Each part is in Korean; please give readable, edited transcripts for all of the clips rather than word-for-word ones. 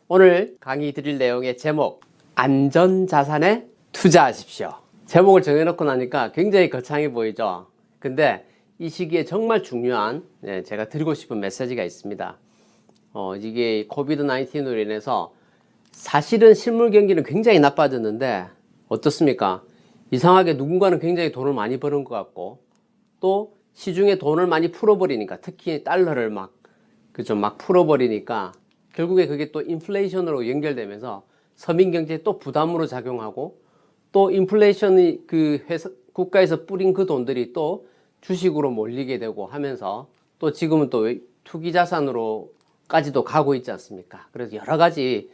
오늘 강의 드릴 내용의 제목, 안전자산에 투자하십시오. 제목을 정해놓고 나니까 굉장히 거창해 보이죠. 근데 이 시기에 정말 중요한 제가 드리고 싶은 메시지가 있습니다. 이게 코비드 19으로 인해서 사실은 실물 경기는 굉장히 나빠졌는데 어떻습니까? 이상하게 누군가는 굉장히 돈을 많이 버는 것 같고 또 시중에 돈을 많이 풀어버리니까, 특히 달러를 막 풀어버리니까 결국에 그게 또 인플레이션으로 연결되면서 서민 경제에 또 부담으로 작용하고, 또 인플레이션이 국가에서 뿌린 그 돈들이 또 주식으로 몰리게 되고 하면서 또 지금은 또 투기 자산으로까지도 가고 있지 않습니까? 그래서 여러 가지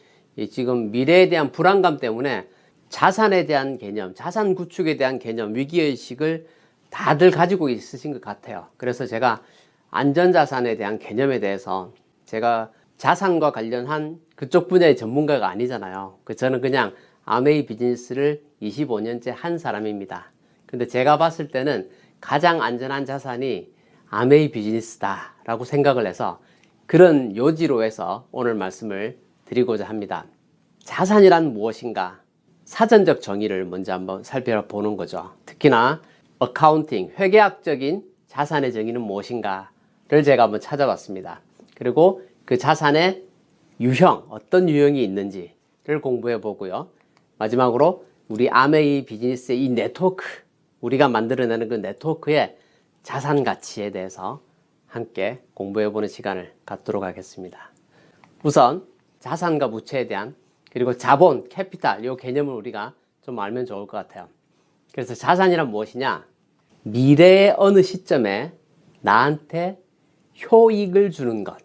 지금 미래에 대한 불안감 때문에 자산에 대한 개념, 자산 구축에 대한 개념, 위기의식을 다들 가지고 있으신 것 같아요. 그래서 제가 안전자산에 대한 개념에 대해서, 제가 자산과 관련한 그쪽 분야의 전문가가 아니잖아요. 저는 그냥 아메이 비즈니스를 25년째 한 사람입니다. 근데 제가 봤을 때는 가장 안전한 자산이 아메이 비즈니스다 라고 생각을 해서 그런 요지로 해서 오늘 말씀을 드리고자 합니다. 자산이란 무엇인가? 사전적 정의를 먼저 한번 살펴보는 거죠. 특히나 어카운팅, 회계학적인 자산의 정의는 무엇인가를 제가 한번 찾아봤습니다. 그리고 그 자산의 유형, 어떤 유형이 있는지를 공부해 보고요. 마지막으로 우리 아메이 비즈니스의 이 네트워크, 우리가 만들어내는 그 네트워크의 자산 가치에 대해서 함께 공부해 보는 시간을 갖도록 하겠습니다. 우선 자산과 부채에 대한, 그리고 자본, 캐피탈, 이 개념을 우리가 좀 알면 좋을 것 같아요. 그래서 자산이란 무엇이냐? 미래의 어느 시점에 나한테 효익을 주는 것.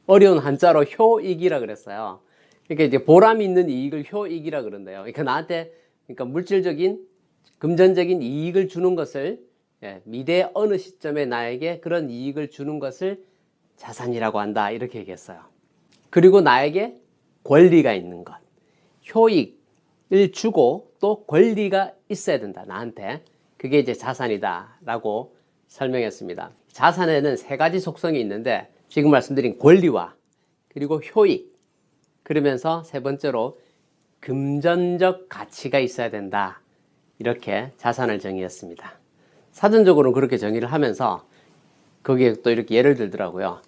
어려운 한자로 효익이라 그랬어요. 그러니까 이제 보람 있는 이익을 효익이라 그런대요. 그러니까 나한테, 물질적인, 금전적인 이익을 주는 것을, 미래의 어느 시점에 나에게 그런 이익을 주는 것을 자산이라고 한다, 이렇게 얘기했어요. 그리고 나에게 권리가 있는 것. 효익을 주고 또 권리가 있어야 된다, 나한테. 그게 이제 자산이다 라고 설명했습니다. 자산에는 세 가지 속성이 있는데, 지금 말씀드린 권리와 그리고 효익, 그러면서 세 번째로 금전적 가치가 있어야 된다, 이렇게 자산을 정의했습니다. 사전적으로는 그렇게 정의를 하면서 거기에 또 이렇게 예를 들더라고요.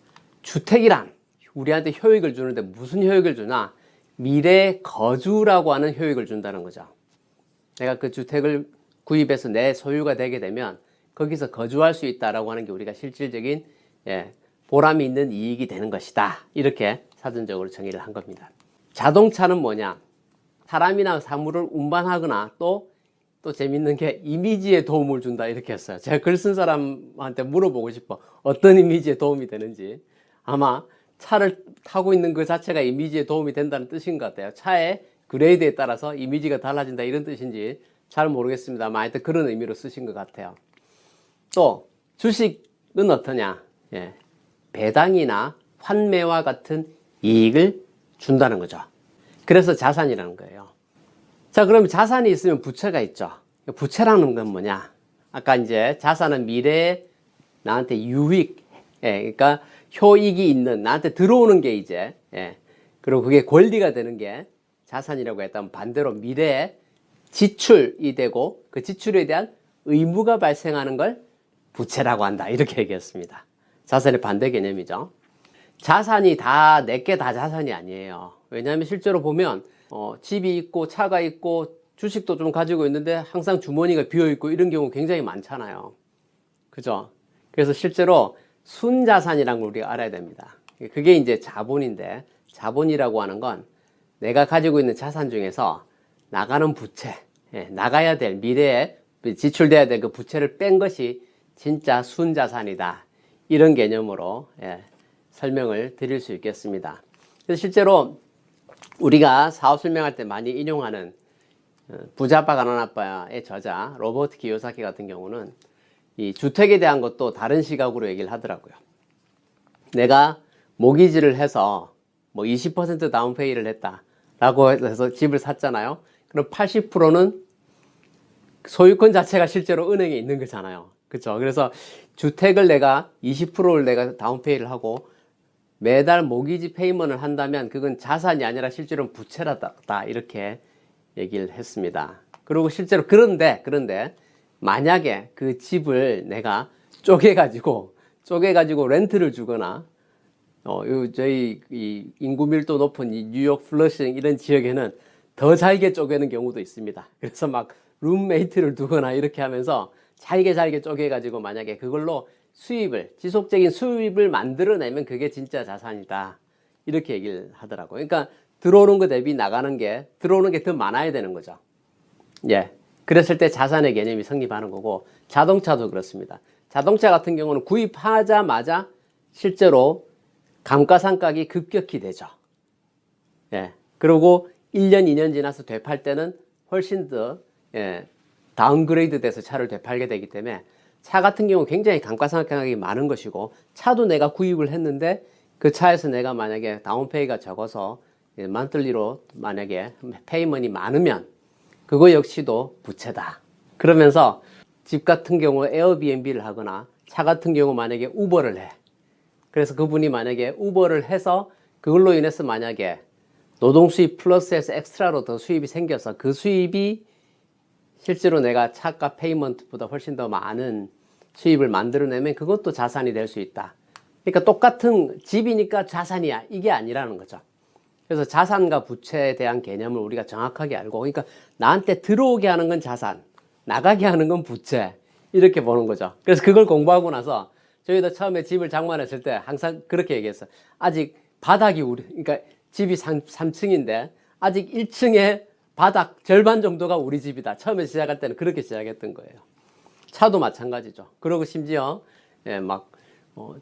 주택이란 우리한테 효익을 주는데 무슨 효익을 주나? 미래 거주라고 하는 효익을 준다는 거죠. 내가 그 주택을 구입해서 내 소유가 되게 되면 거기서 거주할 수 있다라고 하는 게 우리가 실질적인 보람이 있는 이익이 되는 것이다, 이렇게 사전적으로 정의를 한 겁니다. 자동차는 뭐냐? 사람이나 사물을 운반하거나 또 재밌는 게 이미지에 도움을 준다, 이렇게 했어요. 제가 글 쓴 사람한테 물어보고 싶어, 어떤 이미지에 도움이 되는지. 아마 차를 타고 있는 그 자체가 이미지에 도움이 된다는 뜻인 것 같아요. 차의 그레이드에 따라서 이미지가 달라진다, 이런 뜻인지 잘 모르겠습니다만 하여튼 그런 의미로 쓰신 것 같아요. 또 주식은 어떠냐? 배당이나 환매와 같은 이익을 준다는 거죠. 그래서 자산이라는 거예요. 자, 그러면 자산이 있으면 부채가 있죠. 부채라는 건 뭐냐? 아까 이제 자산은 미래에 나한테 유익, 그러니까 효익이 있는, 나한테 들어오는 게 이제, 그리고 그게 권리가 되는 게 자산이라고 했다면, 반대로 미래에 지출이 되고 그 지출에 대한 의무가 발생하는 걸 부채라고 한다, 이렇게 얘기했습니다. 자산의 반대 개념이죠. 자산이 다, 내게 다 자산이 아니에요. 왜냐하면 실제로 보면 집이 있고 차가 있고 주식도 좀 가지고 있는데 항상 주머니가 비어있고 이런 경우 굉장히 많잖아요. 그죠? 그래서 실제로 순자산이라는 걸 우리가 알아야 됩니다. 그게 이제 자본인데, 자본이라고 하는 건 내가 가지고 있는 자산 중에서 나가는 부채, 나가야 될, 미래에 지출돼야 될 그 부채를 뺀 것이 진짜 순자산이다, 이런 개념으로 설명을 드릴 수 있겠습니다. 그래서 실제로 우리가 사업 설명할 때 많이 인용하는 부자 아빠 가난 아빠의 저자 로버트 키요사키 같은 경우는 이 주택에 대한 것도 다른 시각으로 얘기를 하더라고요. 내가 모기지를 해서 뭐 20% 다운페이를 했다 라고 해서 집을 샀잖아요. 그럼 80%는 소유권 자체가 실제로 은행에 있는 거잖아요. 그렇죠? 그래서 주택을 내가 20%를 내가 다운페이를 하고 매달 모기지 페이먼을 한다면 그건 자산이 아니라 실제로는 부채라다 이렇게 얘기를 했습니다. 그리고 실제로 그런데 만약에 그 집을 내가 쪼개가지고 렌트를 주거나 저희 이 인구 밀도 높은 이 뉴욕 플러싱 이런 지역에는 더 잘게 쪼개는 경우도 있습니다. 그래서 막 룸메이트를 두거나 이렇게 하면서 잘게 쪼개가지고 만약에 그걸로 지속적인 수입을 만들어내면 그게 진짜 자산이다. 이렇게 얘기를 하더라고요. 그러니까 들어오는 거 대비 들어오는 게 더 많아야 되는 거죠. 예. 그랬을 때 자산의 개념이 성립하는 거고, 자동차도 그렇습니다. 자동차 같은 경우는 구입하자마자 실제로 감가상각이 급격히 되죠. 예. 그리고 1년, 2년 지나서 되팔 때는 훨씬 더, 다운그레이드 돼서 차를 되팔게 되기 때문에 차 같은 경우 굉장히 감가상각이 많은 것이고, 차도 내가 구입을 했는데 그 차에서 내가 만약에 다운페이가 적어서 만틀리로 만약에 페이먼이 많으면 그거 역시도 부채다. 그러면서 집 같은 경우 에어비앤비를 하거나 차 같은 경우 만약에 우버를 해. 그래서 그분이 만약에 우버를 해서 그걸로 인해서 만약에 노동수입 플러스에서 엑스트라로 더 수입이 생겨서 그 수입이 실제로 내가 차가 페이먼트보다 훨씬 더 많은 수입을 만들어내면 그것도 자산이 될 수 있다. 그러니까 똑같은 집이니까 자산이야. 이게 아니라는 거죠. 그래서 자산과 부채에 대한 개념을 우리가 정확하게 알고, 그러니까 나한테 들어오게 하는 건 자산, 나가게 하는 건 부채, 이렇게 보는 거죠. 그래서 그걸 공부하고 나서 저희도 처음에 집을 장만했을 때 항상 그렇게 얘기했어요. 아직 바닥이 그러니까 집이 3층인데 아직 1층에 바닥 절반 정도가 우리 집이다. 처음에 시작할 때는 그렇게 시작했던 거예요. 차도 마찬가지죠. 그리고 심지어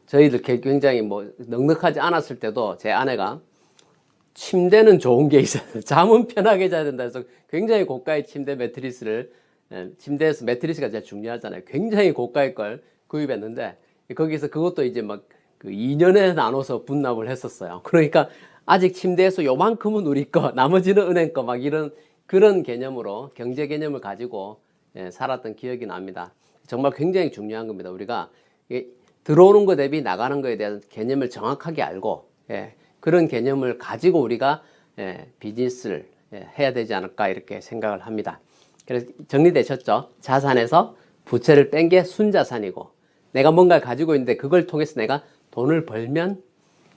저희들 굉장히 넉넉하지 않았을 때도 제 아내가 침대는 좋은 게 있어요. 잠은 편하게 자야 된다 해서 굉장히 고가의 침대 매트리스를, 침대에서 매트리스가 제일 중요하잖아요. 굉장히 고가의 걸 구입했는데 거기서 그것도 이제 그 2년에 나눠서 분납을 했었어요. 그러니까 아직 침대에서 요만큼은 우리 거, 나머지는 은행 거, 그런 개념으로, 경제 개념을 가지고 살았던 기억이 납니다. 정말 굉장히 중요한 겁니다. 우리가 들어오는 거 대비 나가는 거에 대한 개념을 정확하게 알고, 그런 개념을 가지고 우리가 비즈니스를 해야 되지 않을까 이렇게 생각을 합니다. 그래서 정리되셨죠? 자산에서 부채를 뺀 게 순자산이고, 내가 뭔가를 가지고 있는데 그걸 통해서 내가 돈을 벌면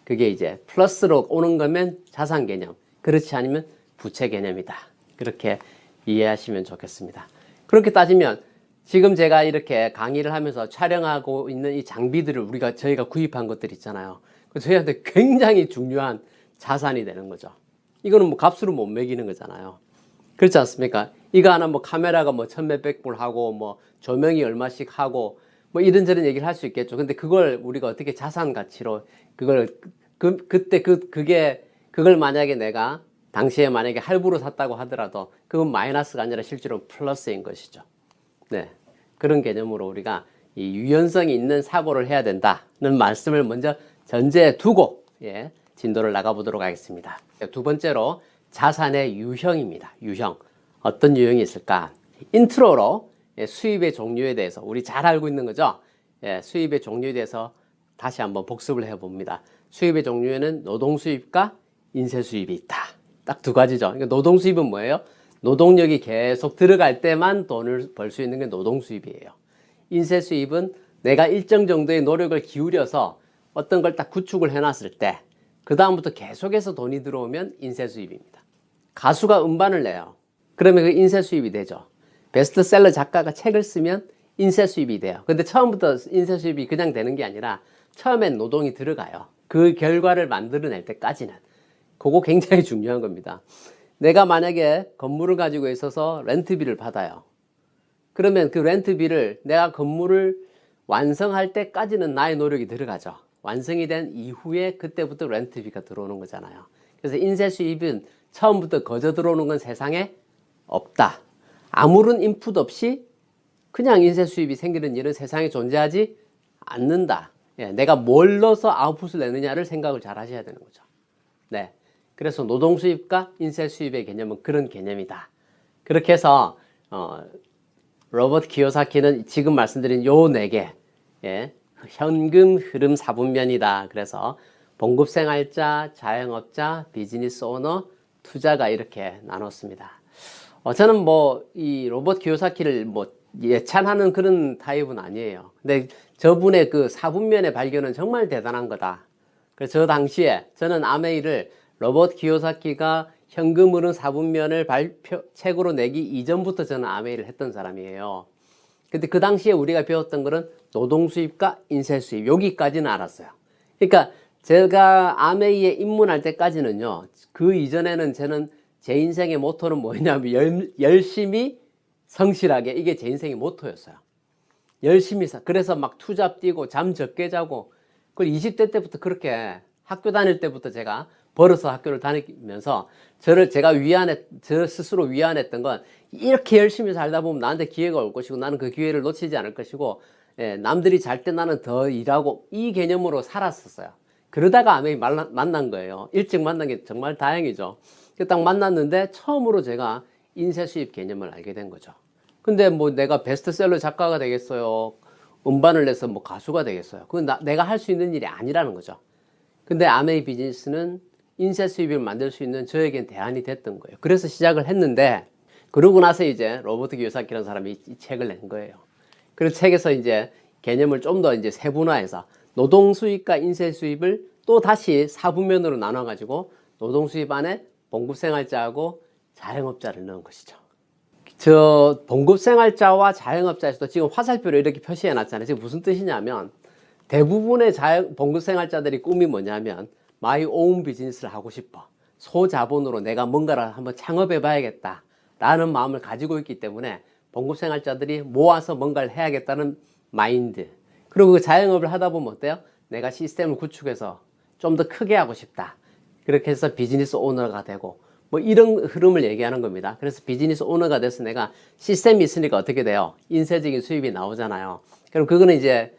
그게 이제 플러스로 오는 거면 자산 개념, 그렇지 않으면 부채 개념이다. 그렇게 이해하시면 좋겠습니다. 그렇게 따지면 지금 제가 이렇게 강의를 하면서 촬영하고 있는 이 장비들을 저희가 구입한 것들 있잖아요. 저희한테 굉장히 중요한 자산이 되는 거죠. 이거는 값으로 못 매기는 거잖아요. 그렇지 않습니까? 이거 하나 카메라가 1,몇백 불 하고 조명이 얼마씩 하고 이런저런 얘기를 할 수 있겠죠. 근데 그걸 우리가 어떻게 자산 가치로 그걸 만약에 내가 당시에 만약에 할부로 샀다고 하더라도 그건 마이너스가 아니라 실제로 플러스인 것이죠. 네. 그런 개념으로 우리가 이 유연성이 있는 사고를 해야 된다는 말씀을 먼저 전제에 두고 진도를 나가보도록 하겠습니다. 두 번째로 자산의 유형입니다. 유형. 어떤 유형이 있을까? 인트로로 수입의 종류에 대해서 우리 잘 알고 있는 거죠. 수입의 종류에 대해서 다시 한번 복습을 해봅니다. 수입의 종류에는 노동수입과 인쇄수입이 있다. 딱 두 가지죠. 그러니까 노동수입은 뭐예요? 노동력이 계속 들어갈 때만 돈을 벌 수 있는 게 노동수입이에요. 인쇄수입은 내가 일정 정도의 노력을 기울여서 어떤 걸 딱 구축을 해놨을 때 그 다음부터 계속해서 돈이 들어오면 인쇄수입입니다. 가수가 음반을 내요. 그러면 그 인쇄수입이 되죠. 베스트셀러 작가가 책을 쓰면 인쇄수입이 돼요. 근데 처음부터 인쇄수입이 그냥 되는 게 아니라 처음엔 노동이 들어가요. 그 결과를 만들어낼 때까지는. 그거 굉장히 중요한 겁니다. 내가 만약에 건물을 가지고 있어서 렌트비를 받아요. 그러면 그 렌트비를 내가 건물을 완성할 때까지는 나의 노력이 들어가죠. 완성이 된 이후에 그때부터 렌트비가 들어오는 거잖아요. 그래서 인쇄수입은 처음부터 거저 들어오는 건 세상에 없다. 아무런 인풋 없이 그냥 인쇄수입이 생기는 일은 세상에 존재하지 않는다. 내가 뭘 넣어서 아웃풋을 내느냐를 생각을 잘 하셔야 되는 거죠. 네. 그래서 노동수입과 인쇄수입의 개념은 그런 개념이다. 그렇게 해서 로버트 키요사키는 지금 말씀드린 요 4개 현금 흐름 4분면이다. 그래서 봉급생활자, 자영업자, 비즈니스 오너, 투자가 이렇게 나눴습니다. 저는 뭐 이 로버트 키요사키를 뭐 예찬하는 그런 타입은 아니에요. 근데 저분의 그 사분면의 발견은 정말 대단한 거다. 그래서 저 당시에 저는 아메이를 로버트 키요사키가 현금 흐름 사분면을 책으로 내기 이전부터 저는 아메이를 했던 사람이에요. 근데 그 당시에 우리가 배웠던 거는 노동 수입과 인세 수입 여기까지는 알았어요. 그러니까 제가 아메이에 입문할 때까지는요, 그 이전에는 저는 제 인생의 모토는 뭐냐면 열심히 성실하게, 이게 제 인생의 모토였어요. 열심히 그래서 막 투잡 뛰고 잠 적게 자고, 그걸 20대 때부터 그렇게 학교 다닐 때부터 제가 벌어서 학교를 다니면서 제가 저 스스로 위안했던 건, 이렇게 열심히 살다 보면 나한테 기회가 올 것이고 나는 그 기회를 놓치지 않을 것이고, 남들이 잘 때 나는 더 일하고, 이 개념으로 살았었어요. 그러다가 아메이 만난 거예요. 일찍 만난 게 정말 다행이죠. 딱 만났는데 처음으로 제가 인세 수입 개념을 알게 된 거죠. 근데 뭐 내가 베스트셀러 작가가 되겠어요, 음반을 내서 뭐 가수가 되겠어요? 그건 내가 할 수 있는 일이 아니라는 거죠. 근데 아메이 비즈니스는 인세 수입을 만들 수 있는 저에겐 대안이 됐던 거예요. 그래서 시작을 했는데, 그러고 나서 이제 로버트 키요사키라는 사람이 이 책을 낸 거예요. 그래서 책에서 이제 개념을 좀 더 이제 세분화해서 노동 수입과 인세 수입을 또 다시 사분면으로 나눠 가지고 노동 수입 안에 봉급생활자하고 자영업자를 넣은 것이죠. 저 봉급생활자와 자영업자에서도 지금 화살표를 이렇게 표시해 놨잖아요. 지금 무슨 뜻이냐면, 대부분의 봉급생활자들이 꿈이 뭐냐면 마이 오운 비즈니스를 하고 싶어, 소자본으로 내가 뭔가를 한번 창업해 봐야겠다 라는 마음을 가지고 있기 때문에 봉급생활자들이 모아서 뭔가를 해야겠다는 마인드, 그리고 그 자영업을 하다 보면 어때요? 내가 시스템을 구축해서 좀 더 크게 하고 싶다, 그렇게 해서 비즈니스 오너가 되고, 뭐 이런 흐름을 얘기하는 겁니다. 그래서 비즈니스 오너가 돼서 내가 시스템이 있으니까 어떻게 돼요? 인세적인 수입이 나오잖아요. 그럼 그거는 이제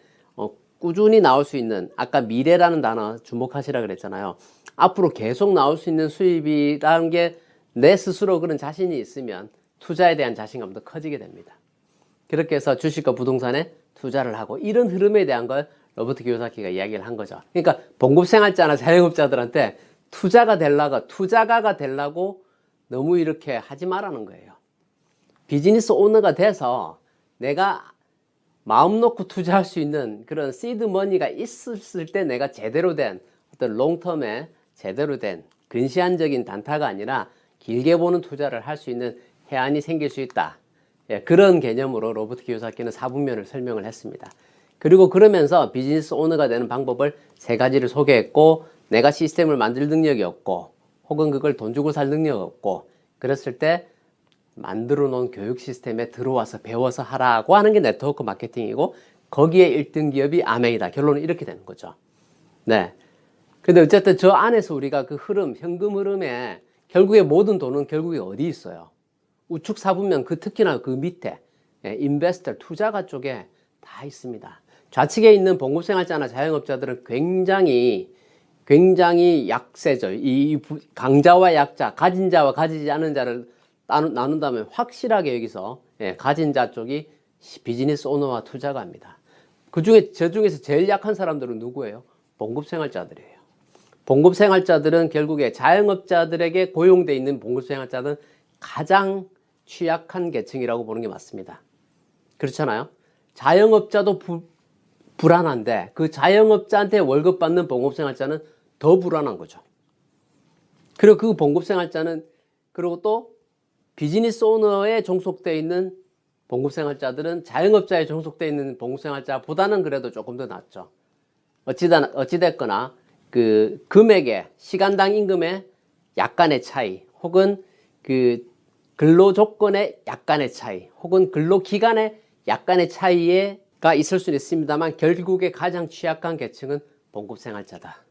꾸준히 나올 수 있는, 아까 미래라는 단어 주목하시라 그랬잖아요. 앞으로 계속 나올 수 있는 수입이라는 게 내 스스로 그런 자신이 있으면 투자에 대한 자신감도 커지게 됩니다. 그렇게 해서 주식과 부동산에 투자를 하고, 이런 흐름에 대한 걸 로버트 키요사키가 이야기를 한 거죠. 그러니까 봉급생활자나 자영업자들한테 투자가가 되려고 너무 이렇게 하지 말라는 거예요. 비즈니스 오너가 돼서 내가 마음 놓고 투자할 수 있는 그런 시드 머니가 있었을 때 내가 제대로 된 어떤 롱텀에 제대로 된 근시안적인 단타가 아니라 길게 보는 투자를 할 수 있는 해안이 생길 수 있다. 그런 개념으로 로버트 키요사키는 사분면을 설명을 했습니다. 그리고 그러면서 비즈니스 오너가 되는 방법을 3가지를 소개했고, 내가 시스템을 만들 능력이 없고, 혹은 그걸 돈 주고 살 능력이 없고, 그랬을 때 만들어 놓은 교육 시스템에 들어와서 배워서 하라고 하는 게 네트워크 마케팅이고, 거기에 1등 기업이 아메이다. 결론은 이렇게 되는 거죠. 네. 근데 어쨌든 저 안에서 우리가 그 흐름, 현금 흐름에 결국에 모든 돈은 결국에 어디 있어요? 우측 사분면, 특히나 그 밑에 인베스터, 투자가 쪽에 다 있습니다. 좌측에 있는 봉급생활자나 자영업자들은 굉장히 약세죠. 이 강자와 약자, 가진 자와 가지지 않은 자를 나눈다면 확실하게 여기서 가진 자 쪽이 비즈니스 오너와 투자가입니다. 저 중에서 제일 약한 사람들은 누구예요? 봉급생활자들이에요. 봉급생활자들은 결국에 자영업자들에게 고용돼 있는 봉급생활자들은 가장 취약한 계층이라고 보는 게 맞습니다. 그렇잖아요? 자영업자도 불안한데 그 자영업자한테 월급 받는 봉급생활자는 더 불안한 거죠. 그리고 그 봉급생활자는, 그리고 또 비즈니스 오너에 종속되어 있는 봉급생활자들은 자영업자에 종속되어 있는 봉급생활자보다는 그래도 조금 더 낫죠. 어찌됐거나 그 금액의, 시간당 임금의 약간의 차이, 혹은 그 근로조건의 약간의 차이, 혹은 근로기간의 약간의 차이가 있을 수는 있습니다만, 결국에 가장 취약한 계층은 봉급생활자다.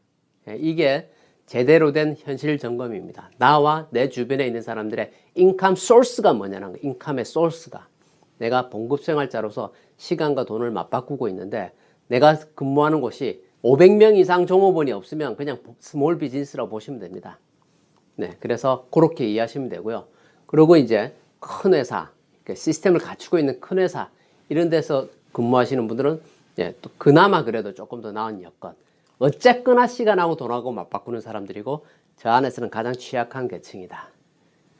이게 제대로 된 현실 점검입니다. 나와 내 주변에 있는 사람들의 인컴 소스가 뭐냐는 거예요. 인컴의 소스가. 내가 봉급생활자로서 시간과 돈을 맞바꾸고 있는데, 내가 근무하는 곳이 500명 이상 종업원이 없으면 그냥 스몰 비즈니스라고 보시면 됩니다. 네, 그래서 그렇게 이해하시면 되고요. 그리고 이제 큰 회사, 시스템을 갖추고 있는 큰 회사, 이런 데서 근무하시는 분들은 또 그나마 그래도 조금 더 나은 여건, 어쨌거나 시간하고 돈하고 맞바꾸는 사람들이고 저 안에서는 가장 취약한 계층이다.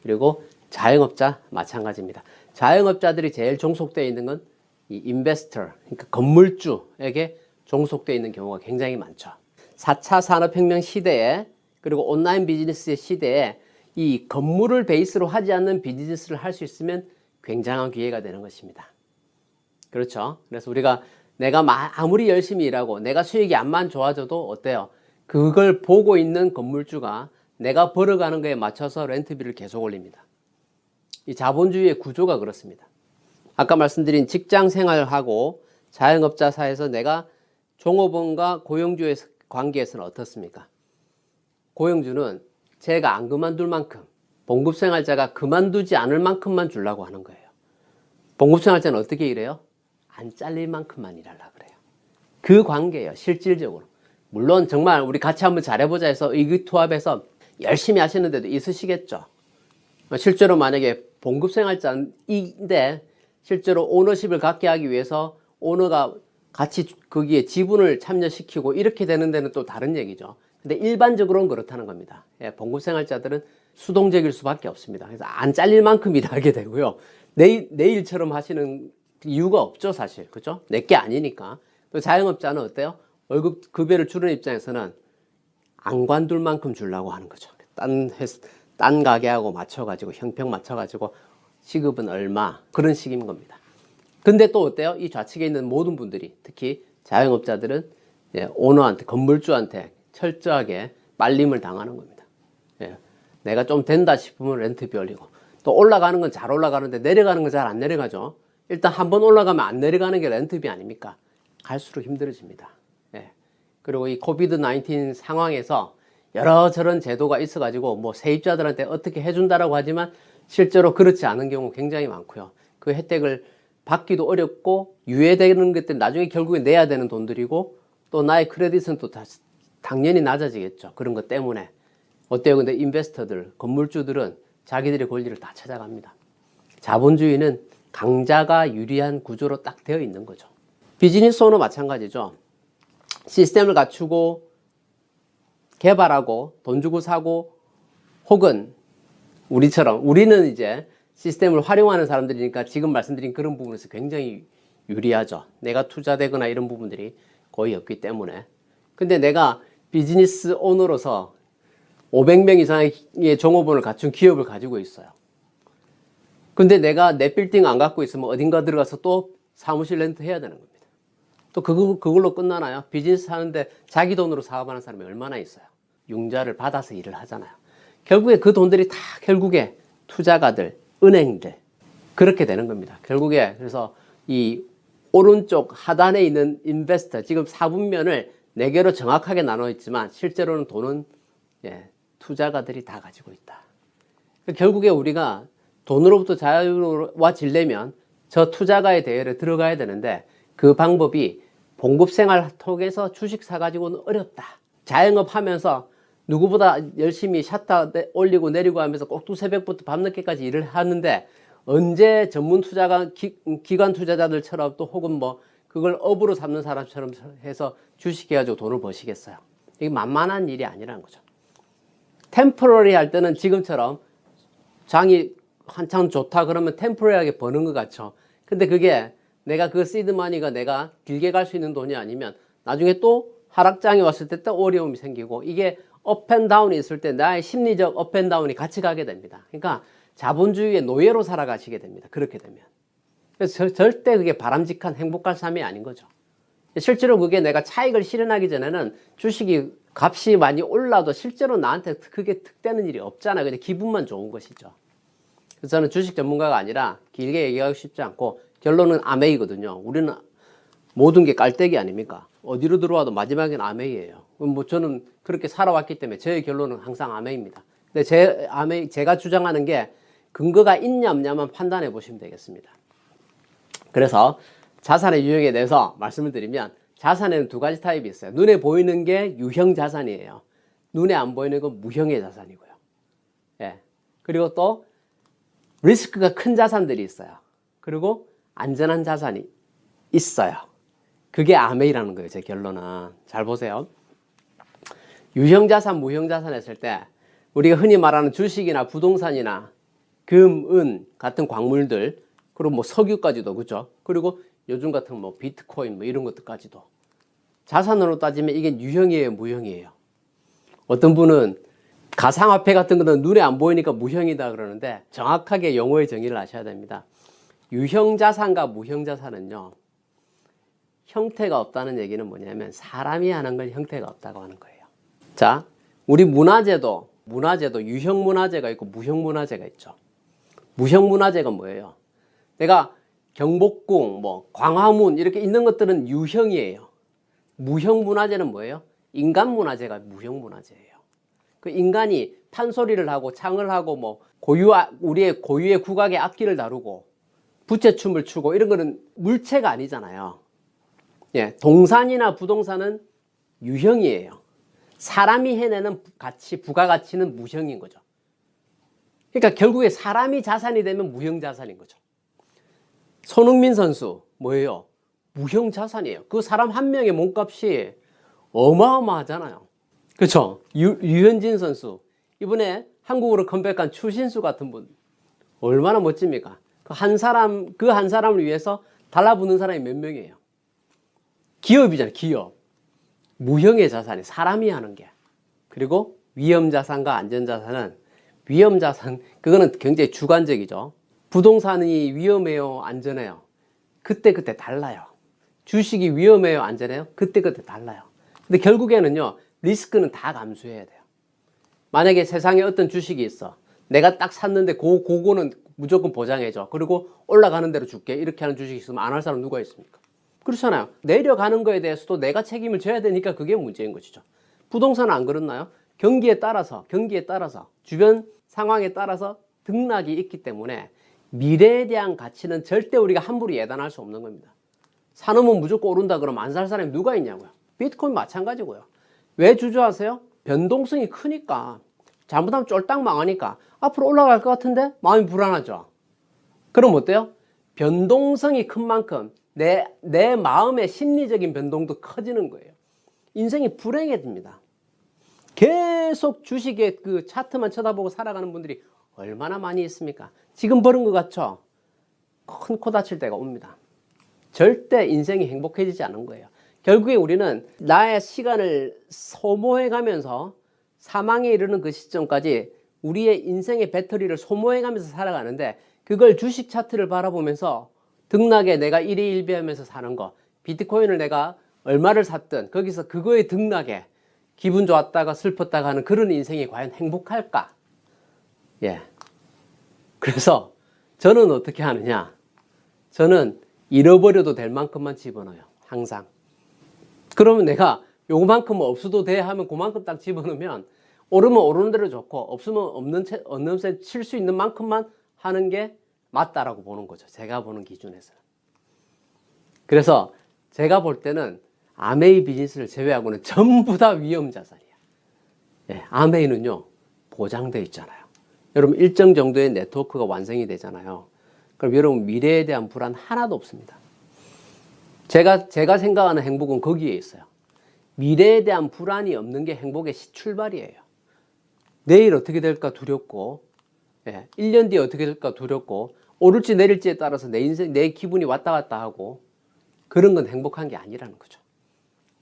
그리고 자영업자 마찬가지입니다. 자영업자들이 제일 종속되어 있는 건 이 인베스터, 그러니까 건물주에게 종속되어 있는 경우가 굉장히 많죠. 4차 산업혁명 시대에 그리고 온라인 비즈니스의 시대에 이 건물을 베이스로 하지 않는 비즈니스를 할 수 있으면 굉장한 기회가 되는 것입니다. 그렇죠. 그래서 우리가 내가 아무리 열심히 일하고 내가 수익이 안만 좋아져도 어때요? 그걸 보고 있는 건물주가 내가 벌어가는 거에 맞춰서 렌트비를 계속 올립니다. 이 자본주의의 구조가 그렇습니다. 아까 말씀드린 직장 생활하고 자영업자 사이에서 내가 종업원과 고용주의 관계에서는 어떻습니까? 고용주는 제가 안 그만둘 만큼 봉급생활자가 그만두지 않을 만큼만 주려고 하는 거예요. 봉급생활자는 어떻게 일해요? 안 잘릴 만큼만 일하려고 그래요. 그 관계예요. 실질적으로. 물론 정말 우리 같이 한번 잘해보자 해서 의기투합해서 열심히 하시는데도 있으시겠죠. 실제로 만약에 봉급생활자인데 실제로 오너십을 갖게 하기 위해서 오너가 같이 거기에 지분을 참여시키고 이렇게 되는 데는 또 다른 얘기죠. 근데 일반적으로는 그렇다는 겁니다. 예, 봉급생활자들은 수동적일 수밖에 없습니다. 그래서 안 잘릴 만큼 일하게 되고요. 내 일처럼 하시는 이유가 없죠, 사실. 그죠? 내게 아니니까. 또 자영업자는 어때요? 월급 급여를 주는 입장에서는 안 관둘 만큼 주려고 하는 거죠. 딴 가게하고 맞춰가지고 형평 맞춰가지고 시급은 얼마 그런 식인 겁니다. 근데 또 어때요? 이 좌측에 있는 모든 분들이 특히 자영업자들은 오너한테 건물주한테 철저하게 말림을 당하는 겁니다. 내가 좀 된다 싶으면 렌트비 올리고 또 올라가는 건 잘 올라가는데 내려가는 건 잘 안 내려가죠. 일단 한번 올라가면 안 내려가는 게 렌트비 아닙니까? 갈수록 힘들어집니다. 그리고 이 코비드 19 상황에서 여러 저런 제도가 있어가지고 뭐 세입자들한테 어떻게 해준다라고 하지만 실제로 그렇지 않은 경우 굉장히 많고요. 그 혜택을 받기도 어렵고 유예되는 것들 나중에 결국에 내야 되는 돈들이고 또 나의 크레딧은 또 당연히 낮아지겠죠. 그런 것 때문에. 어때요? 근데 인베스터들, 건물주들은 자기들의 권리를 다 찾아갑니다. 자본주의는 강자가 유리한 구조로 딱 되어 있는 거죠. 비즈니스 오너 마찬가지죠. 시스템을 갖추고 개발하고 돈 주고 사고 혹은 우리는 이제 시스템을 활용하는 사람들이니까 지금 말씀드린 그런 부분에서 굉장히 유리하죠. 내가 투자되거나 이런 부분들이 거의 없기 때문에. 근데 내가 비즈니스 오너로서 500명 이상의 종업원을 갖춘 기업을 가지고 있어요. 근데 내가 내 빌딩 안 갖고 있으면 어딘가 들어가서 또 사무실 렌트 해야 되는 겁니다. 또 그걸로 끝나나요? 비즈니스 하는데 자기 돈으로 사업하는 사람이 얼마나 있어요? 융자를 받아서 일을 하잖아요. 결국에 그 돈들이 다 결국에 투자가들, 은행들 그렇게 되는 겁니다. 결국에 그래서 이 오른쪽 하단에 있는 인베스터 지금 4분면을 4개로 정확하게 나눠 있지만 실제로는 돈은 투자가들이 다 가지고 있다. 결국에 우리가 돈으로부터 자유로워지려면 저 투자가의 대열에 들어가야 되는데 그 방법이 봉급생활 통해서 주식 사가지고는 어렵다. 자영업 하면서 누구보다 열심히 샷다 올리고 내리고 하면서 꼭두 새벽부터 밤늦게까지 일을 하는데 언제 전문 투자가 기관 투자자들처럼 또 혹은 뭐 그걸 업으로 삼는 사람처럼 해서 주식해가지고 돈을 버시겠어요. 이게 만만한 일이 아니라는 거죠. 템포러리 할 때는 지금처럼 장이 한참 좋다 그러면 템포러리하게 버는 것 같죠. 근데 그게 내가 그 시드머니가 내가 길게 갈 수 있는 돈이 아니면 나중에 또 하락장이 왔을 때 또 어려움이 생기고 이게 업앤다운이 있을 때 나의 심리적 업앤다운이 같이 가게 됩니다. 그러니까 자본주의의 노예로 살아가시게 됩니다. 그렇게 되면. 그래서 절대 그게 바람직한 행복할 삶이 아닌 거죠. 실제로 그게 내가 차익을 실현하기 전에는 주식이 값이 많이 올라도 실제로 나한테 크게 득되는 일이 없잖아요. 그냥 기분만 좋은 것이죠. 그래서 저는 주식 전문가가 아니라 길게 얘기하고 싶지 않고 결론은 아메이거든요. 우리는 모든 게 깔때기 아닙니까? 어디로 들어와도 마지막엔 아메이예요. 뭐 저는 그렇게 살아왔기 때문에 저의 결론은 항상 아메이입니다. 근데 제가 주장하는 게 근거가 있냐 없냐만 판단해 보시면 되겠습니다. 그래서 자산의 유형에 대해서 말씀을 드리면 자산에는 두 가지 타입이 있어요. 눈에 보이는 게 유형 자산이에요. 눈에 안 보이는 건 무형의 자산이고요. 그리고 또 리스크가 큰 자산들이 있어요. 그리고 안전한 자산이 있어요. 그게 아메이라는 거예요. 제 결론은. 잘 보세요. 유형자산, 무형자산 했을 때 우리가 흔히 말하는 주식이나 부동산이나 금, 은 같은 광물들, 그리고 뭐 석유까지도, 그죠? 그리고 요즘 같은 뭐 비트코인 뭐 이런 것들까지도 자산으로 따지면 이게 유형이에요, 무형이에요? 어떤 분은 가상화폐 같은 거는 눈에 안 보이니까 무형이다 그러는데 정확하게 용어의 정의를 아셔야 됩니다. 유형자산과 무형자산은요, 형태가 없다는 얘기는 뭐냐면 사람이 하는 건 형태가 없다고 하는 거예요. 자, 우리 문화재도 유형문화재가 있고 무형문화재가 있죠. 무형문화재가 뭐예요? 내가 경복궁, 뭐 광화문 이렇게 있는 것들은 유형이에요. 무형문화재는 뭐예요? 인간문화재가 무형문화재예요. 그 인간이 판소리를 하고 창을 하고 뭐 우리의 고유의 국악의 악기를 다루고 부채춤을 추고 이런 거는 물체가 아니잖아요. 예, 동산이나 부동산은 유형이에요. 사람이 해내는 가치, 부가가치는 무형인 거죠. 그러니까 결국에 사람이 자산이 되면 무형자산인 거죠. 손흥민 선수 뭐예요? 무형자산이에요. 그 사람 한 명의 몸값이 어마어마하잖아요. 그렇죠? 유현진 선수 이번에 한국으로 컴백한 추신수 같은 분 얼마나 멋집니까? 그 한 사람을 위해서 달라붙는 사람이 몇 명이에요? 기업이잖아요. 기업. 무형의 자산이 사람이 하는 게. 그리고 위험자산과 안전자산은 위험자산 그거는 굉장히 주관적이죠. 부동산이 위험해요, 안전해요? 그때 달라요. 주식이 위험해요, 안전해요? 그때 달라요. 근데 결국에는요, 리스크는 다 감수해야 돼요. 만약에 세상에 어떤 주식이 있어. 내가 딱 샀는데 그거는 무조건 보장해줘. 그리고 올라가는 대로 줄게. 이렇게 하는 주식이 있으면 안 할 사람 누가 있습니까? 그렇잖아요. 내려가는 거에 대해서도 내가 책임을 져야 되니까 그게 문제인 것이죠. 부동산은 안 그렇나요? 경기에 따라서 주변 상황에 따라서 등락이 있기 때문에 미래에 대한 가치는 절대 우리가 함부로 예단할 수 없는 겁니다. 사놓으면 무조건 오른다 그러면 안 살 사람이 누가 있냐고요. 비트코인 마찬가지고요. 왜 주저하세요? 변동성이 크니까. 잘못하면 쫄딱 망하니까 앞으로 올라갈 것 같은데 마음이 불안하죠. 그럼 어때요? 변동성이 큰 만큼 내 마음의 심리적인 변동도 커지는 거예요. 인생이 불행해집니다. 계속 주식의 그 차트만 쳐다보고 살아가는 분들이 얼마나 많이 있습니까? 지금 버는 것 같죠? 큰 코 다칠 때가 옵니다. 절대 인생이 행복해지지 않은 거예요. 결국에 우리는 나의 시간을 소모해 가면서 사망에 이르는 그 시점까지 우리의 인생의 배터리를 소모해 가면서 살아가는데 그걸 주식 차트를 바라보면서 등락에 내가 일희일비하면서 사는 거, 비트코인을 내가 얼마를 샀든 거기서 그거에 등락에 기분 좋았다가 슬펐다가 하는 그런 인생이 과연 행복할까? 예. 그래서 저는 어떻게 하느냐? 저는 잃어버려도 될 만큼만 집어넣어요. 항상. 그러면 내가 요만큼 없어도 돼 하면 그만큼 딱 집어넣으면 오르면 오르는 대로 좋고 없으면 없는 새 칠 수 있는 만큼만 하는 게 맞다라고 보는 거죠. 제가 보는 기준에서는. 그래서 제가 볼 때는 아메이 비즈니스를 제외하고는 전부 다 위험자산이에요. 예, 아메이는요 보장돼 있잖아요. 여러분 일정 정도의 네트워크가 완성이 되잖아요. 그럼 여러분 미래에 대한 불안 하나도 없습니다. 제가 생각하는 행복은 거기에 있어요. 미래에 대한 불안이 없는 게 행복의 출발이에요. 내일 어떻게 될까 두렵고, 예, 1년 뒤에 어떻게 될까 두렵고, 오를지 내릴지에 따라서 내 인생, 내 기분이 왔다 갔다 하고, 그런 건 행복한 게 아니라는 거죠.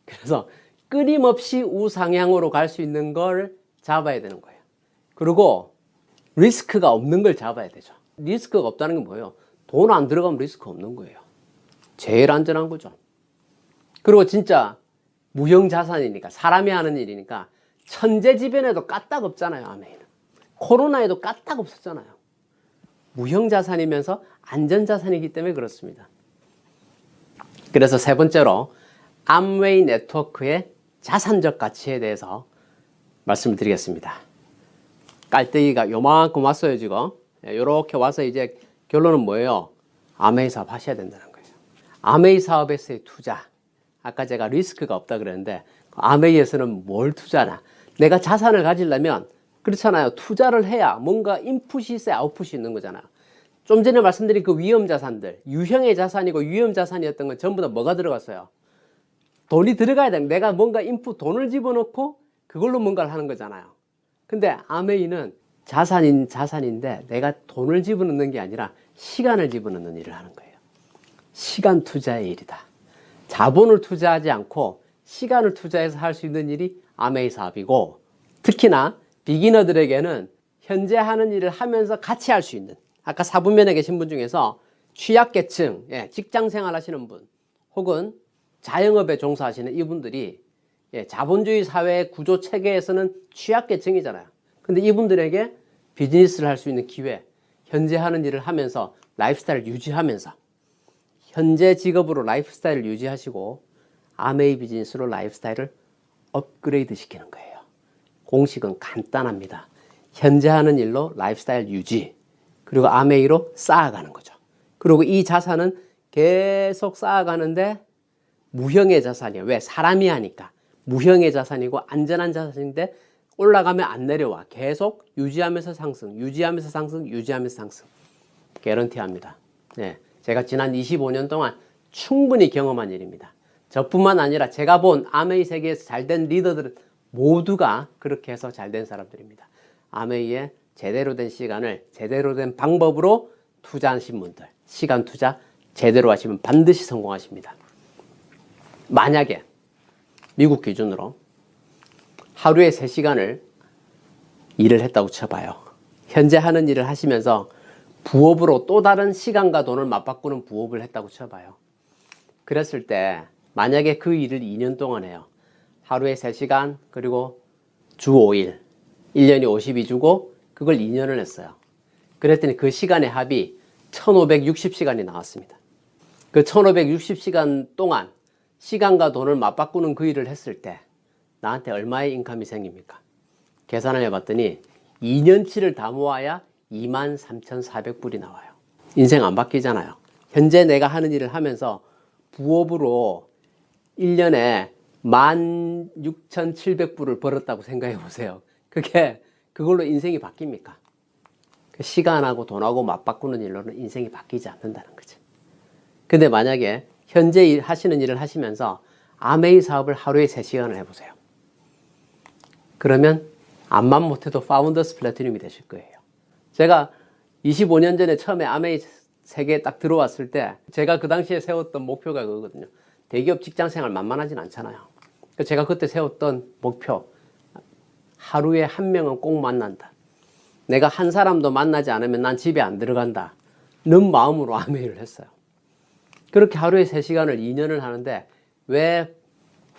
그래서 끊임없이 우상향으로 갈 수 있는 걸 잡아야 되는 거예요. 그리고 리스크가 없는 걸 잡아야 되죠. 리스크가 없다는 게 뭐예요? 돈 안 들어가면 리스크 없는 거예요. 제일 안전한 거죠. 그리고 진짜 무형자산이니까 사람이 하는 일이니까 천재지변에도 까딱 없잖아요. 아메이는. 코로나에도 까딱 없었잖아요. 무형자산이면서 안전자산이기 때문에 그렇습니다. 그래서 세 번째로 암웨이 네트워크의 자산적 가치에 대해서 말씀을 드리겠습니다. 깔때기가 요만큼 왔어요. 지금 이렇게 와서 이제 결론은 뭐예요? 아메이 사업 하셔야 된다는 거예요. 아메이 사업에서의 투자, 아까 제가 리스크가 없다 그랬는데 아메이에서는 뭘 투자나, 내가 자산을 가지려면 그렇잖아요. 투자를 해야 뭔가 인풋이 있어야 아웃풋이 있는 거잖아요. 좀 전에 말씀드린 그 위험자산들, 유형의 자산이고 위험자산이었던 건 전부 다 뭐가 들어갔어요? 돈이 들어가야 됩니다. 내가 뭔가 인풋 돈을 집어넣고 그걸로 뭔가를 하는 거잖아요. 근데 아메이는 자산인데 내가 돈을 집어넣는 게 아니라 시간을 집어넣는 일을 하는 거예요. 시간 투자의 일이다. 자본을 투자하지 않고 시간을 투자해서 할 수 있는 일이 아메이 사업이고, 특히나 비기너들에게는 현재 하는 일을 하면서 같이 할 수 있는, 아까 4분면에 계신 분 중에서 취약계층, 직장생활 하시는 분 혹은 자영업에 종사하시는 이분들이 자본주의 사회의 구조 체계에서는 취약계층이잖아요. 근데 이분들에게 비즈니스를 할 수 있는 기회, 현재 하는 일을 하면서 라이프스타일을 유지하면서 현재 직업으로 라이프스타일을 유지하시고 아메이 비즈니스로 라이프스타일을 업그레이드 시키는 거예요. 공식은 간단합니다. 현재 하는 일로 라이프스타일 유지, 그리고 아메이로 쌓아가는 거죠. 그리고 이 자산은 계속 쌓아가는데 무형의 자산이에요. 왜? 사람이 하니까. 무형의 자산이고 안전한 자산인데 올라가면 안 내려와. 계속 유지하면서 상승, 유지하면서 상승, 유지하면서 상승. 개런티합니다. 제가 지난 25년 동안 충분히 경험한 일입니다. 저뿐만 아니라 제가 본 아메이 세계에서 잘된 리더들은 모두가 그렇게 해서 잘된 사람들입니다. 아메이의 제대로 된 시간을 제대로 된 방법으로 투자하신 분들, 시간 투자 제대로 하시면 반드시 성공하십니다. 만약에 미국 기준으로 하루에 3시간을 일을 했다고 쳐봐요. 현재 하는 일을 하시면서 부업으로 또 다른 시간과 돈을 맞바꾸는 부업을 했다고 쳐봐요. 그랬을 때 만약에 그 일을 2년 동안 해요. 하루에 3시간 그리고 주 5일 1년이 52주고 그걸 2년을 했어요. 그랬더니 그 시간의 합이 1560시간이 나왔습니다. 그 1560시간 동안 시간과 돈을 맞바꾸는 그 일을 했을 때 나한테 얼마의 인컴이 생깁니까? 계산을 해봤더니 2년치를 다 모아야 23,400불이 나와요. 인생 안 바뀌잖아요. 현재 내가 하는 일을 하면서 부업으로 1년에 16,700불을 벌었다고 생각해 보세요. 그걸로 인생이 바뀝니까? 시간하고 돈하고 맞바꾸는 일로는 인생이 바뀌지 않는다는 거죠. 근데 만약에 현재 하시는 일을 하시면서 아메이 사업을 하루에 3시간을 해보세요. 그러면 암만 못해도 파운더스 플래티늄이 되실 거예요. 제가 25년 전에 처음에 아메이 세계에 딱 들어왔을 때 제가 그 당시에 세웠던 목표가 그거거든요. 대기업 직장생활 만만하진 않잖아요. 제가 그때 세웠던 목표, 하루에 1명은 꼭 만난다. 내가 한 사람도 만나지 않으면 난 집에 안 들어간다 는 마음으로 아메이를 했어요. 그렇게 하루에 3시간을 2년을 하는데 왜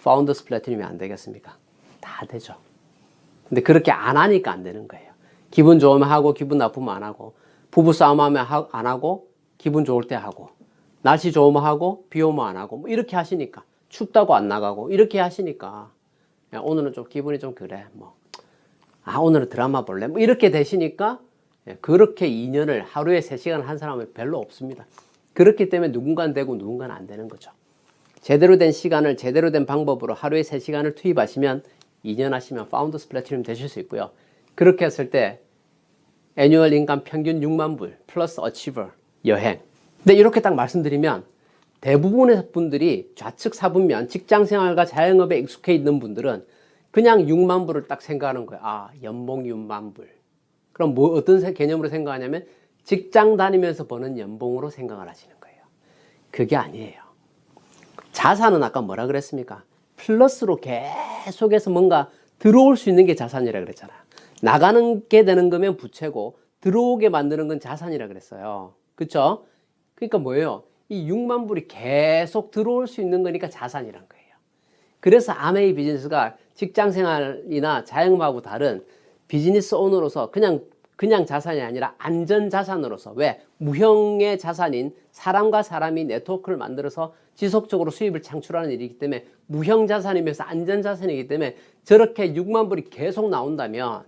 파운더스 플래티늄이 안 되겠습니까? 다 되죠. 근데 그렇게 안 하니까 안 되는 거예요. 기분 좋으면 하고 기분 나쁘면 안 하고, 부부싸움 하면 안 하고 기분 좋을 때 하고, 날씨 좋으면 하고 비 오면 안 하고, 뭐 이렇게 하시니까, 춥다고 안 나가고 이렇게 하시니까 야, 오늘은 좀 기분이 좀 그래, 오늘은 드라마 볼래, 이렇게 되시니까 그렇게 2년을 하루에 3시간 한 사람은 별로 없습니다. 그렇기 때문에 누군가는 되고 누군가는 안 되는 거죠. 제대로 된 시간을 제대로 된 방법으로 하루에 3시간을 투입하시면 2년 하시면 파운더스 플래티넘 되실 수 있고요. 그렇게 했을 때 애뉴얼 인감 평균 6만 불 플러스 어치버 여행. 근데 이렇게 딱 말씀드리면 대부분의 분들이 좌측 4분면 직장생활과 자영업에 익숙해 있는 분들은 그냥 6만 불을 딱 생각하는 거예요. 연봉 6만 불. 그럼 어떤 개념으로 생각하냐면 직장 다니면서 버는 연봉으로 생각을 하시는 거예요. 그게 아니에요. 자산은 아까 뭐라 그랬습니까? 플러스로 계속해서 뭔가 들어올 수 있는 게 자산이라 그랬잖아요. 나가는 게 되는 거면 부채고 들어오게 만드는 건 자산이라 그랬어요. 그쵸? 그러니까 뭐예요? 이 6만 불이 계속 들어올 수 있는 거니까 자산이란 거예요. 그래서 아메이 비즈니스가 직장생활이나 자영업하고 다른 비즈니스 오너로서 그냥 자산이 아니라 안전자산으로서, 왜? 무형의 자산인 사람과 사람이 네트워크를 만들어서 지속적으로 수입을 창출하는 일이기 때문에 무형자산이면서 안전자산이기 때문에 저렇게 6만 불이 계속 나온다면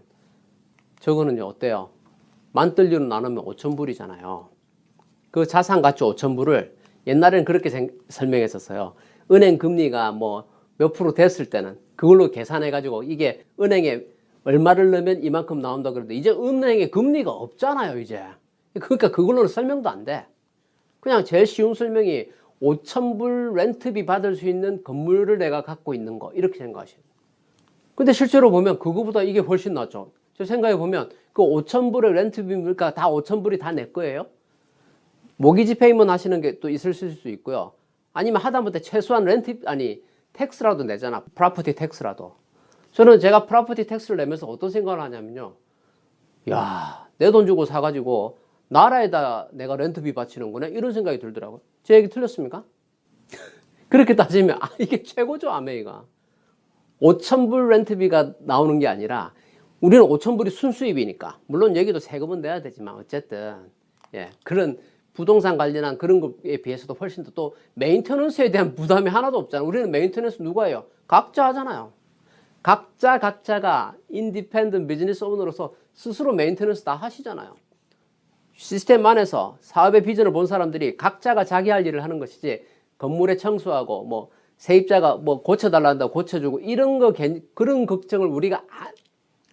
저거는요 어때요? 만떨리로 나누면 5천 불이잖아요. 그 자산 가치 5천 불을 옛날에는 그렇게 설명했었어요. 은행 금리가 몇 프로 됐을 때는 그걸로 계산해가지고 이게 은행에 얼마를 넣으면 이만큼 나온다 그러는데 이제 은행에 금리가 없잖아요 이제. 그러니까 그걸로는 설명도 안 돼. 그냥 제일 쉬운 설명이 5천 불 렌트비 받을 수 있는 건물을 내가 갖고 있는 거, 이렇게 생각하시면 근데 실제로 보면 그거보다 이게 훨씬 낫죠. 저 생각해 보면 그 5,000불의 렌트비니까 다 5,000불이 다 내 거예요. 모기지 페이먼트 하시는 게 또 있을 수 있고요. 아니면 하다못해 최소한 텍스라도 내잖아. 프로퍼티 텍스라도. 저는 제가 프로퍼티 텍스를 내면서 어떤 생각을 하냐면요. 야, 내 돈 주고 사가지고 나라에다 내가 렌트비 바치는구나. 이런 생각이 들더라고요. 제 얘기 틀렸습니까? 그렇게 따지면 이게 최고죠, 아메이가. 5,000불 렌트비가 나오는 게 아니라 우리는 5,000불이 순수입이니까. 물론 여기도 세금은 내야 되지만 어쨌든 그런 부동산 관련한 그런 것에 비해서도 훨씬 더 또 메인테넌스에 대한 부담이 하나도 없잖아요. 우리는 메인테넌스 누가 해요? 각자 하잖아요. 각자가 인디펜던트 비즈니스 오너로서 스스로 메인테넌스 다 하시잖아요. 시스템 안에서 사업의 비전을 본 사람들이 각자가 자기 할 일을 하는 것이지, 건물에 청소하고 뭐 세입자가 뭐 고쳐달라 한다고 고쳐주고 이런 거 그런 걱정을 우리가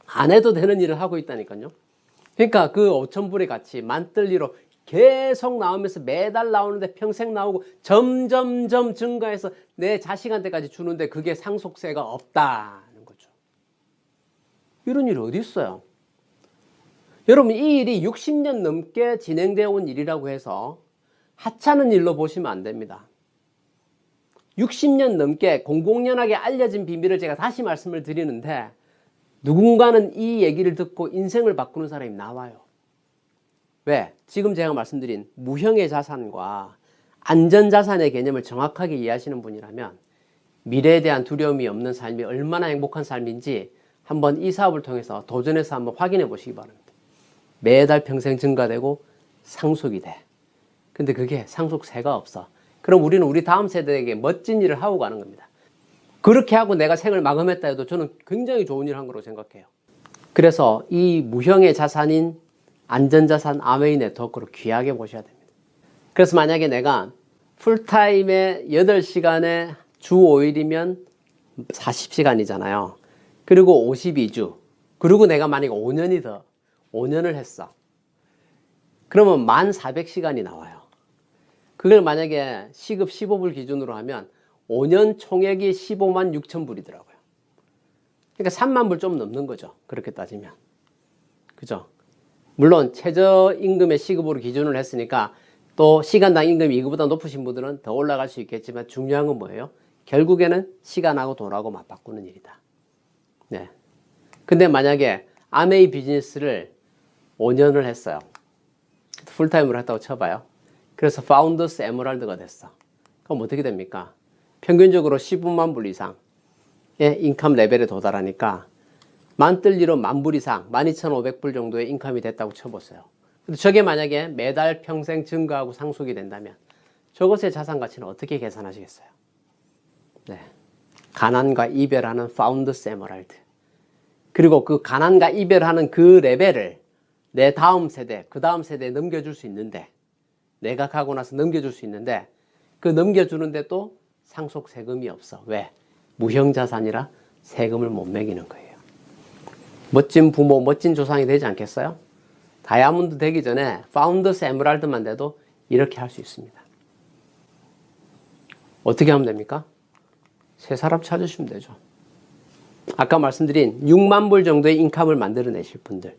안 해도 되는 일을 하고 있다니까요. 그러니까 그 5,000불의 가치 만뜰리로 계속 나오면서 매달 나오는데 평생 나오고 점점점 증가해서 내 자식한테까지 주는데 그게 상속세가 없다는 거죠. 이런 일이 어디 있어요? 여러분, 이 일이 60년 넘게 진행되어 온 일이라고 해서 하찮은 일로 보시면 안 됩니다. 60년 넘게 공공연하게 알려진 비밀을 제가 다시 말씀을 드리는데, 누군가는 이 얘기를 듣고 인생을 바꾸는 사람이 나와요. 왜? 지금 제가 말씀드린 무형의 자산과 안전자산의 개념을 정확하게 이해하시는 분이라면 미래에 대한 두려움이 없는 삶이 얼마나 행복한 삶인지 한번 이 사업을 통해서 도전해서 한번 확인해 보시기 바랍니다. 매달 평생 증가되고 상속이 돼. 근데 그게 상속세가 없어. 그럼 우리는 우리 다음 세대에게 멋진 일을 하고 가는 겁니다. 그렇게 하고 내가 생을 마감했다 해도 저는 굉장히 좋은 일을 한 거라고 생각해요. 그래서 이 무형의 자산인 안전자산 아메이 네트워크를 귀하게 보셔야 됩니다. 그래서 만약에 내가 풀타임에 8시간에 주 5일이면 40시간이잖아요. 그리고 52주. 그리고 내가 만약에 5년을 했어. 그러면 1400시간이 나와요. 그걸 만약에 시급 15불 기준으로 하면 5년 총액이 15만 6천 불이더라고요. 그러니까 3만 불 좀 넘는 거죠. 그렇게 따지면. 그죠? 물론 최저임금의 시급으로 기준을 했으니까 또 시간당 임금이 이거보다 높으신 분들은 더 올라갈 수 있겠지만 중요한 건 뭐예요? 결국에는 시간하고 돈하고 맞바꾸는 일이다. 네. 근데 만약에 아메이 비즈니스를 5년을 했어요. 풀타임으로 했다고 쳐봐요. 그래서 파운더스 에메랄드가 됐어. 그럼 어떻게 됩니까? 평균적으로 15만 불 이상의 인컴 레벨에 도달하니까 만뜰리로 10,000불 이상, 12,500불 정도의 인컴이 됐다고 쳐보세요. 근데 저게 만약에 매달 평생 증가하고 상속이 된다면 저것의 자산 가치는 어떻게 계산하시겠어요? 네. 가난과 이별하는 파운더스 에메랄드. 그리고 그 가난과 이별하는 그 레벨을 내 다음 세대, 그 다음 세대에 넘겨줄 수 있는데, 내가 가고 나서 넘겨줄 수 있는데, 그 넘겨주는데 또 상속 세금이 없어. 왜? 무형자산이라 세금을 못 매기는 거예요. 멋진 부모, 멋진 조상이 되지 않겠어요? 다이아몬드 되기 전에 파운더스 에메랄드만 돼도 이렇게 할 수 있습니다. 어떻게 하면 됩니까? 세 사람 찾으시면 되죠. 아까 말씀드린 6만 불 정도의 인컴을 만들어내실 분들,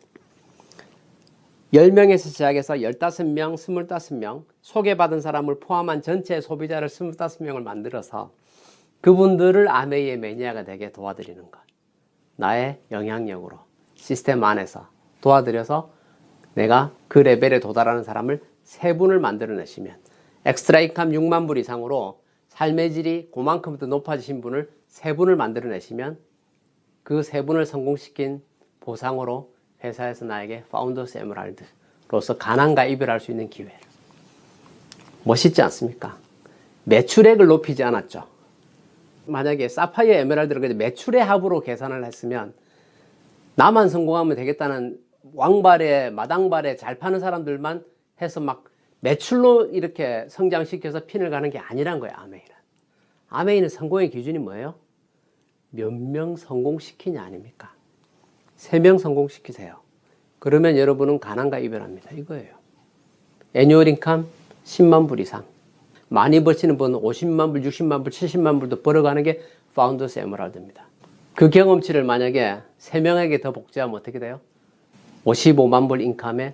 10명에서 시작해서 15명, 25명, 소개받은 사람을 포함한 전체 소비자를 25명을 만들어서 그분들을 아메이의 매니아가 되게 도와드리는 것. 나의 영향력으로 시스템 안에서 도와드려서 내가 그 레벨에 도달하는 사람을 3분을 만들어내시면 엑스트라 인컴 6만 불 이상으로 삶의 질이 그만큼 더 높아지신 분을 3분을 만들어내시면 그 3분을 성공시킨 보상으로 회사에서 나에게 파운더스 에메랄드로서 가난과 이별할 수 있는 기회를. 멋있지 않습니까? 매출액을 높이지 않았죠. 만약에 사파이어 에메랄드를 매출의 합으로 계산을 했으면 나만 성공하면 되겠다는 왕발에 마당발에 잘 파는 사람들만 해서 막 매출로 이렇게 성장시켜서 핀을 가는 게 아니란 거예요. 아메이는. 아메이는 성공의 기준이 뭐예요? 몇 명 성공시키냐 아닙니까? 3명 성공시키세요. 그러면 여러분은 가난과 이별합니다. 이거예요. 애뉴얼 인컴 10만 불 이상. 많이 버시는 분은 50만 불, 60만 불, 70만 불도 벌어가는 게 파운더스 에메랄드입니다. 그 경험치를 만약에 3명에게 더 복제하면 어떻게 돼요? 55만 불 인컴의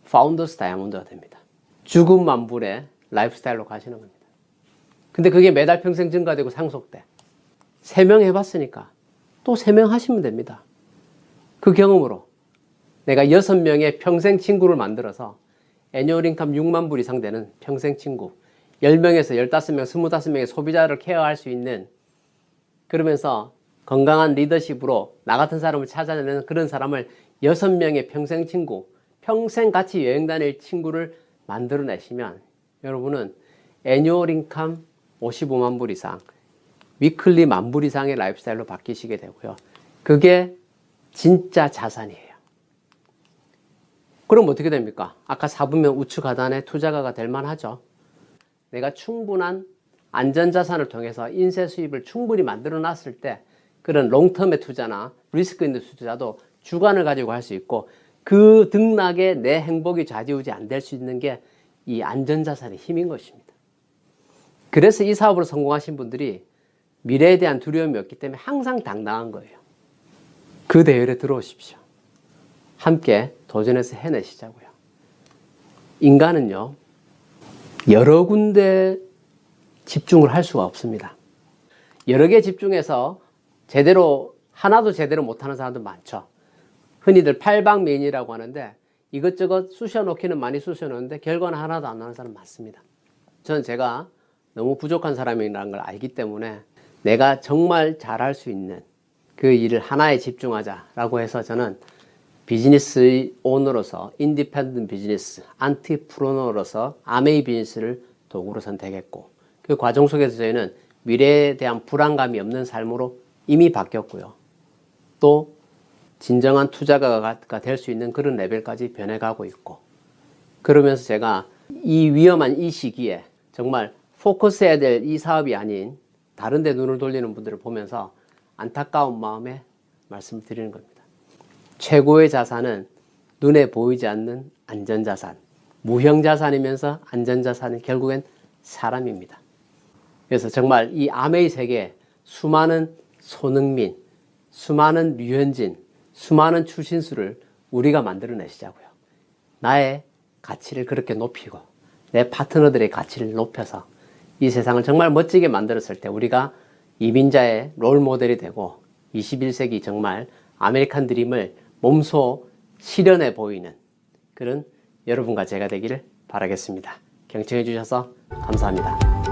파운더스 다이아몬드가 됩니다. 죽음만 불의 라이프스타일로 가시는 겁니다. 근데 그게 매달 평생 증가되고 상속돼. 3명 해봤으니까 또 3명 하시면 됩니다. 그 경험으로 내가 6명의 평생 친구를 만들어서 애뉴얼 인컴 6만 불 이상 되는 평생 친구, 10명에서 15명, 25명의 소비자를 케어할 수 있는, 그러면서 건강한 리더십으로 나 같은 사람을 찾아내는 그런 사람을 6명의 평생 친구, 평생 같이 여행 다닐 친구를 만들어내시면 여러분은 애뉴얼 인컴 55만 불 이상, 위클리 10,000 불 이상의 라이프스타일로 바뀌시게 되고요. 그게 진짜 자산이에요. 그럼 어떻게 됩니까? 아까 4분면 우측 하단에 투자가가 될 만하죠. 내가 충분한 안전자산을 통해서 인세 수입을 충분히 만들어 놨을 때 그런 롱텀의 투자나 리스크 있는 투자도 주관을 가지고 할 수 있고, 그 등락에 내 행복이 좌지우지 안 될 수 있는 게 이 안전자산의 힘인 것입니다. 그래서 이 사업으로 성공하신 분들이 미래에 대한 두려움이 없기 때문에 항상 당당한 거예요. 그 대열에 들어오십시오. 함께 도전해서 해내시자고요. 인간은요, 여러 군데 집중을 할 수가 없습니다. 여러 개 집중해서 하나도 제대로 못하는 사람도 많죠. 흔히들 팔방미인이라고 하는데 이것저것 쑤셔놓기는 많이 쑤셔놓는데 결과는 하나도 안 나는 사람 많습니다. 저는 제가 너무 부족한 사람이라는 걸 알기 때문에 내가 정말 잘할 수 있는 그 일을 하나에 집중하자라고 해서 저는 비즈니스 오너로서, 인디펜던트 비즈니스, 안티프로너로서 아메이 비즈니스를 도구로 선택했고, 그 과정 속에서 저희는 미래에 대한 불안감이 없는 삶으로 이미 바뀌었고요. 또 진정한 투자가가 될 수 있는 그런 레벨까지 변해가고 있고, 그러면서 제가 이 위험한 이 시기에 정말 포커스해야 될 이 사업이 아닌 다른 데 눈을 돌리는 분들을 보면서 안타까운 마음에 말씀을 드리는 겁니다. 최고의 자산은 눈에 보이지 않는 안전자산, 무형자산이면서 안전자산은 결국엔 사람입니다. 그래서 정말 이 아메이 세계에 수많은 손흥민, 수많은 류현진, 수많은 추신수를 우리가 만들어내시자고요. 나의 가치를 그렇게 높이고 내 파트너들의 가치를 높여서 이 세상을 정말 멋지게 만들었을 때 우리가 이민자의 롤 모델이 되고 21세기 정말 아메리칸 드림을 몸소 실현해 보이는 그런 여러분과 제가 되기를 바라겠습니다. 경청해 주셔서 감사합니다.